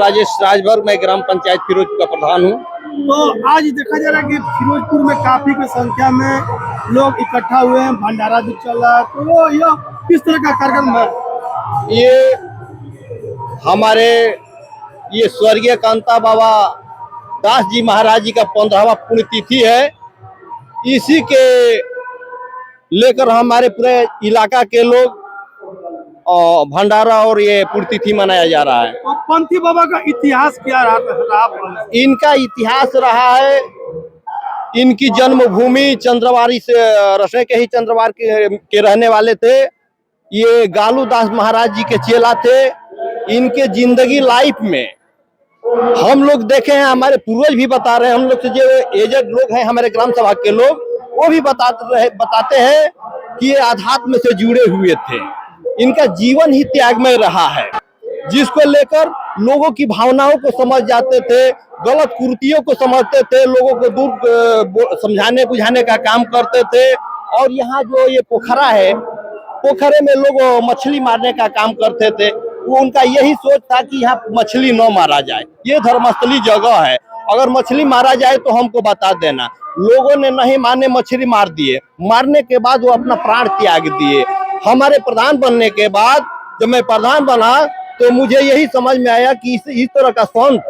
राजेश राजभर, मैं ग्राम पंचायत फिरोजपुर का प्रधान हूँ। तो आज देखा जा रहा है कि फिरोजपुर में काफी की संख्या में लोग इकट्ठा हुए हैं, भंडारा भी चल रहा है। तो यह किस तरह का कार्यक्रम है? ये हमारे स्वर्गीय कांता बाबा दास जी महाराज जी का 15वां पुण्यतिथि है। इसी के लेकर हमारे पूरे इलाका के लोग भंडारा और ये पुण्यतिथि मनाया जा रहा है। तो पंथी बाबा का इतिहास क्या रहा? इनका इतिहास रहा है, इनकी जन्मभूमि चंद्रवारी से रसोई के ही चंद्रवार के रहने वाले थे। ये गालू दास महाराज जी के चेला थे। इनके जिंदगी लाइफ में हम लोग देखे हैं, हमारे पूर्वज भी बता रहे हैं, हम लोग से जो एजेड लोग हैं हमारे ग्राम सभा के लोग, वो भी बताते हैं कि ये आध्यात्म से जुड़े हुए थे। इनका जीवन ही त्यागमय रहा है, जिसको लेकर लोगों की भावनाओं को समझ जाते थे, गलत कुरीतियों को समझते थे, लोगों को दूर समझाने बुझाने का काम करते थे। और यहाँ जो ये पोखरा है, पोखरे में लोग मछली मारने का काम करते थे। वो उनका यही सोच था कि यहाँ मछली न मारा जाए, ये धर्मस्थली जगह है, अगर मछली मारा जाए तो हमको बता देना। लोगों ने नहीं माने, मछली मार दिए। मारने के बाद वो अपना प्राण त्याग दिए। हमारे प्रधान बनने के बाद जब मैं प्रधान बना तो मुझे यही समझ में आया कि इस तरह का संत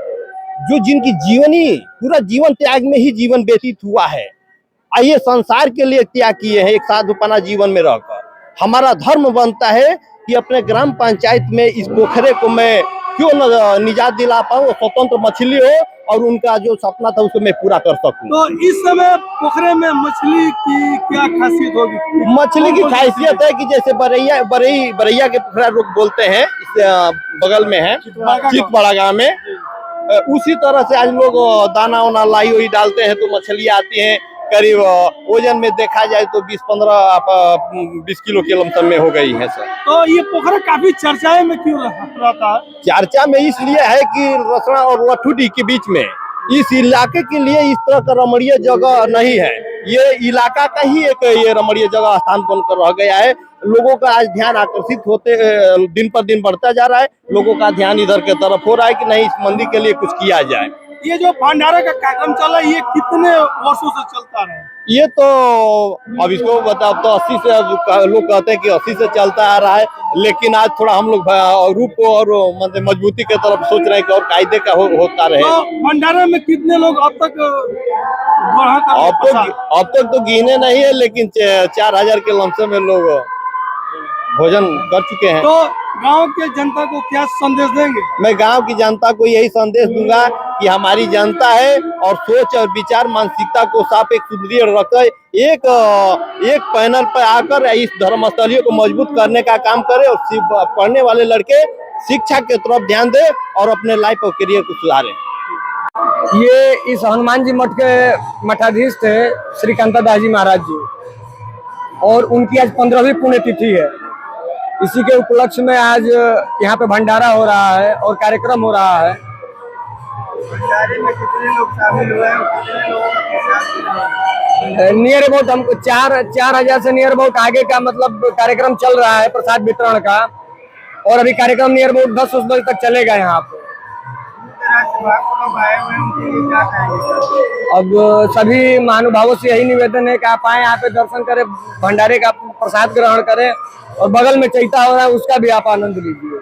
जो जिनकी जीवनी पूरा जीवन त्याग में ही जीवन व्यतीत हुआ है, आइए संसार के लिए त्याग किए हैं एक साधुपना जीवन में रहकर। हमारा धर्म बनता है कि अपने ग्राम पंचायत में इस पोखरे को मैं क्यों न निजात दिला पाऊं, स्वतंत्र मछली हो और उनका जो सपना था उसको मैं पूरा कर सकूं। तो इस समय पोखरे में मछली की क्या खासियत होगी? मछली की खासियत है कि जैसे बरैया के पोखरा लोग बोलते हैं, इस बगल में है चितबड़ा गांव में, उसी तरह से आज लोग दाना वाना लाई हुई डालते हैं तो मछलियां आती हैं। करीब वजन में देखा जाए तो 20 किलो के लमसम में हो गई है सर। तो ये पोखरा काफी चर्चाएं में क्यों रहता है? चर्चा में इसलिए है कि रसड़ा और लठुडी के बीच में इस इलाके के लिए इस तरह का रमणीय जगह नहीं है। ये इलाका का ही एक ये रमणीय जगह स्थान बनकर रह गया है। लोगों का आज ध्यान आकर्षित होते दिन पर दिन बढ़ता जा रहा है। लोगों का ध्यान इधर के तरफ हो रहा है कि नहीं, इस मंदिर के लिए कुछ किया जाए। ये जो भंडारा का कार्यक्रम चला है, ये कितने वर्षों से चलता है? ये तो अब इसको बताओ तो 80 से लोग कहते हैं कि 80 से चलता आ रहा है, लेकिन आज थोड़ा हम लोग रूप को और मतलब मजबूती के तरफ सोच रहे हैं कि और कायदे का होता रहे। तो भंडारा में कितने लोग अब तक अब तक तो गिने नहीं है, लेकिन 4000 के लमसम में लोग भोजन कर चुके हैं। तो गांव के जनता को क्या संदेश देंगे? मैं गांव की जनता को यही संदेश दूंगा कि हमारी जनता है और सोच और विचार मानसिकता को साफ एक सुदृढ़ रखे, एक पैनल पर आकर इस धर्मस्थलियों को मजबूत करने का काम करे और पढ़ने वाले लड़के शिक्षा के तरफ ध्यान दे और अपने लाइफ और करियर को सुधारें। ये इस हनुमान जी मठ के मठाधीश थे श्री कांता दास जी महाराज जी, और उनकी आज 15वीं पुण्यतिथि है। इसी के उपलक्ष्य में आज यहाँ पे भंडारा हो रहा है और कार्यक्रम हो रहा है। भंडारे में कितने लोग शामिल हुए हैं? कितने लोगों का नियर अबाउट हमको 4000 से नियर अबाउट आगे का मतलब कार्यक्रम चल रहा है प्रसाद वितरण का, और अभी कार्यक्रम नियर अबाउट 10 बजे तक चलेगा यहाँ पे। अब सभी महानुभावों से यही निवेदन है कि आप आए यहाँ पे दर्शन करें, भंडारे का प्रसाद ग्रहण करें और बगल में चैता हो रहा है उसका भी आप आनंद लीजिए।